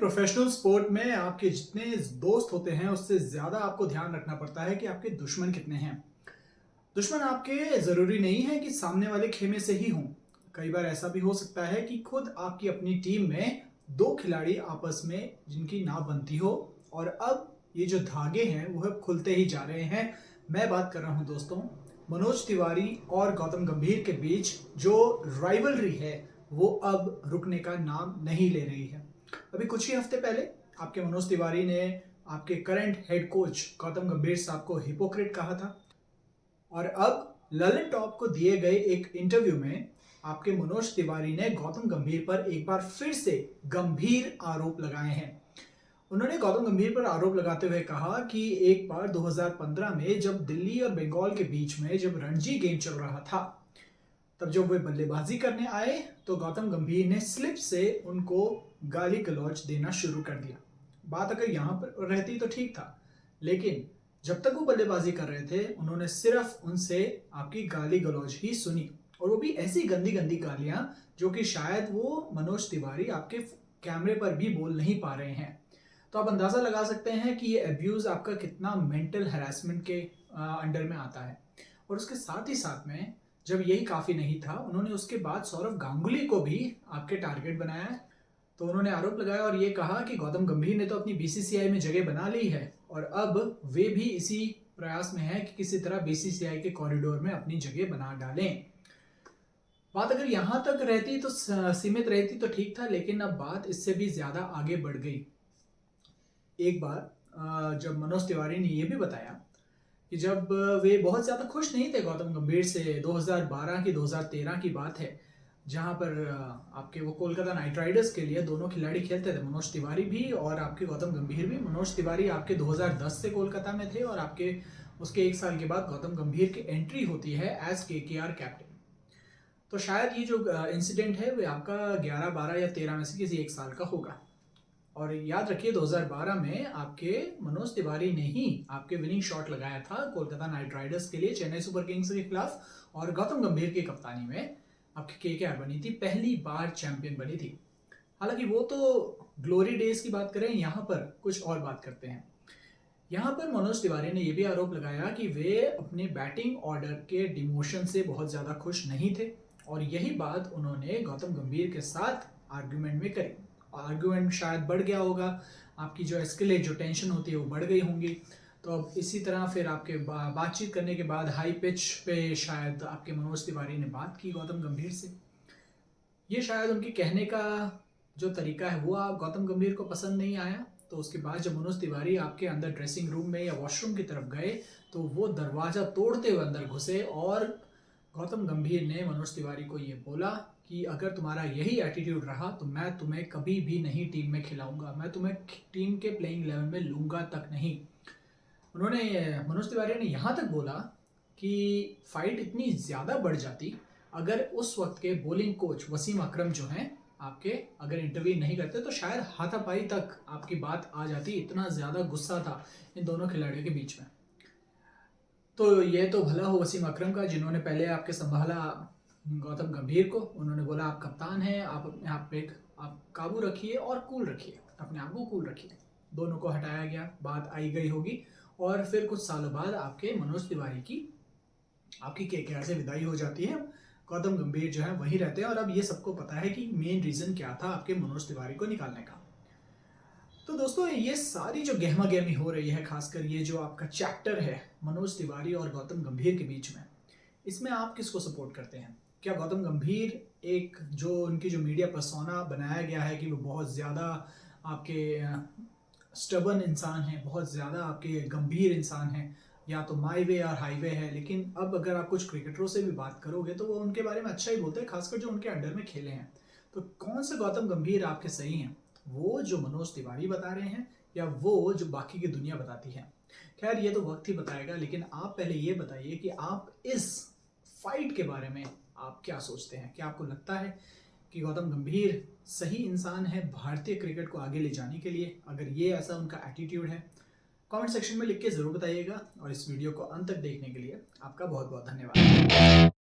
Professional sport में आपके जितने दोस्त होते हैं उससे ज़्यादा आपको ध्यान रखना पड़ता है कि आपके दुश्मन कितने हैं। दुश्मन आपके ज़रूरी नहीं है कि सामने वाले खेमे से ही हों। कई बार ऐसा भी हो सकता है कि खुद आपकी अपनी टीम में दो खिलाड़ी आपस में जिनकी ना बनती हो और अब ये जो धागे हैं वो अब खुलते ही जा रहे हैं। मैं बात कर रहा हूं दोस्तों, मनोज तिवारी और गौतम गंभीर के बीच जो राइवलरी है वो अब रुकने का नाम नहीं ले रही है। अभी कुछ ही हफ्ते पहले आपके मनोज तिवारी ने आपके करंट हेड कोच गौतम गंभीर साहब को हिपोक्रेट कहा था और अब ललन टॉप को दिए गए एक इंटरव्यू में आपके मनोज तिवारी ने गौतम गंभीर पर एक बार फिर से गंभीर आरोप लगाए हैं। उन्होंने गौतम गंभीर पर आरोप लगाते हुए कहा कि एक बार 2015 में जब दिल्ली और बंगाल के बीच में जब रणजी गेम चल रहा था, तब जब वे बल्लेबाजी करने आए तो गौतम गंभीर ने स्लिप से उनको गाली गलौज देना शुरू कर दिया। बात अगर यहाँ पर रहती तो ठीक था, लेकिन जब तक वो बल्लेबाजी कर रहे थे उन्होंने सिर्फ उनसे आपकी गाली गलौज ही सुनी, और वो भी ऐसी गंदी गंदी गालियां जो कि शायद वो मनोज तिवारी आपके कैमरे पर भी बोल नहीं पा रहे हैं। तो आप अंदाजा लगा सकते हैं कि ये अब्यूज आपका कितना मेंटल हैरेसमेंट के अंडर में आता है। और उसके साथ ही साथ में जब यही काफी नहीं था, उन्होंने उसके बाद सौरव गांगुली को भी आपके टारगेट बनाया है। तो उन्होंने आरोप लगाया और ये कहा कि गौतम गंभीर ने तो अपनी बीसीसीआई में जगह बना ली है और अब वे भी इसी प्रयास में है कि किसी तरह बीसीसीआई के कॉरिडोर में अपनी जगह बना डालें। बात अगर यहां तक रहती तो सीमित रहती तो ठीक था, लेकिन अब बात इससे भी ज्यादा आगे बढ़ गई। एक बार जब मनोज तिवारी ने यह भी बताया कि जब वे बहुत ज्यादा खुश नहीं थे गौतम गंभीर से, 2012 की 2013 की बात है, जहां पर आपके वो कोलकाता नाइट राइडर्स के लिए दोनों खिलाड़ी खेलते थे, मनोज तिवारी भी और आपके गौतम गंभीर भी। मनोज तिवारी आपके 2010 से कोलकाता में थे और आपके उसके एक साल के बाद गौतम गंभीर की एंट्री होती है एज केकेआर कैप्टन। तो शायद ये जो इंसिडेंट है वो आपका 11, 12 या 13 में से किसी एक साल का होगा। और याद रखिए 2012 में आपके मनोज तिवारी ने ही आपके विनिंग शॉट लगाया था कोलकाता नाइट राइडर्स के लिए चेन्नई सुपर किंग्स के खिलाफ, और गौतम गंभीर की कप्तानी में आपकी केकेआर बनी थी, पहली बार चैंपियन बनी थी। हालांकि वो तो ग्लोरी डेज की बात करें, यहाँ पर कुछ और बात करते हैं। यहाँ पर मनोज तिवारी ने यह भी आरोप लगाया कि वे अपने बैटिंग ऑर्डर के डिमोशन से बहुत ज्यादा खुश नहीं थे और यही बात उन्होंने गौतम गंभीर के साथ आर्ग्यूमेंट में करी। आर्ग्यूमेंट शायद बढ़ गया होगा, आपकी जो एस्केलेट जो टेंशन होती है वो बढ़ गई होंगी। तो अब इसी तरह फिर आपके बातचीत करने के बाद हाई पिच पे शायद आपके मनोज तिवारी ने बात की गौतम गंभीर से। ये शायद उनके कहने का जो तरीका है वो गौतम गंभीर को पसंद नहीं आया। तो उसके बाद जब मनोज तिवारी आपके अंदर ड्रेसिंग रूम में या वॉशरूम की तरफ गए तो वो दरवाजा तोड़ते हुए अंदर घुसे और गौतम गंभीर ने मनोज तिवारी को ये बोला कि अगर तुम्हारा यही एटीट्यूड रहा तो मैं तुम्हें कभी भी नहीं टीम में खिलाऊंगा, मैं तुम्हें टीम के प्लेइंग लेवल में लूंगा तक नहीं। उन्होंने मनोज तिवारी ने यहाँ तक बोला कि फाइट इतनी ज़्यादा बढ़ जाती अगर उस वक्त के बॉलिंग कोच वसीम अकरम जो हैं आपके अगर इंटरव्यू नहीं करते तो शायद हाथापाई तक आपकी बात आ जाती, इतना ज़्यादा गुस्सा था इन दोनों खिलाड़ियों के बीच में। तो ये तो भला हो वसीम अकरम का जिन्होंने पहले आपके संभाला गौतम गंभीर को। उन्होंने बोला आप कप्तान हैं, आप अपने आप पे आप काबू रखिए और कूल रखिए, अपने आप को कूल रखिए। दोनों को हटाया गया, बात आई गई होगी और फिर कुछ सालों बाद आपके मनोज तिवारी की आपकी केकेआर से विदाई हो जाती है। गौतम गंभीर जो है वहीं रहते हैं और अब ये सबको पता है कि मेन रीजन क्या था आपके मनोज तिवारी को निकालने का। तो दोस्तों ये सारी जो गहमा गहमी हो रही है, खासकर ये जो आपका चैप्टर है मनोज तिवारी और गौतम गंभीर के बीच में, इसमें आप किसको सपोर्ट करते हैं? क्या गौतम गंभीर एक जो उनकी जो मीडिया पर्सोना बनाया गया है कि वो बहुत ज़्यादा आपके स्टबन इंसान हैं, बहुत ज़्यादा आपके गंभीर इंसान हैं, या तो माई वे और हाईवे है, लेकिन अब अगर आप कुछ क्रिकेटरों से भी बात करोगे तो वो उनके बारे में अच्छा ही बोलते हैं, खासकर जो उनके अंडर में खेले हैं। तो कौन से गौतम गंभीर आपके सही हैं, वो जो मनोज तिवारी बता रहे हैं या वो जो बाकी की दुनिया बताती है? खैर ये तो वक्त ही बताएगा, लेकिन आप पहले ये बताइए कि आप इस फाइट के बारे में आप क्या सोचते हैं? क्या आपको लगता है कि गौतम गंभीर सही इंसान है भारतीय क्रिकेट को आगे ले जाने के लिए? अगर ये ऐसा उनका एटीट्यूड है, कमेंट सेक्शन में लिख के ज़रूर बताइएगा और इस वीडियो को अंत तक देखने के लिए आपका बहुत बहुत धन्यवाद।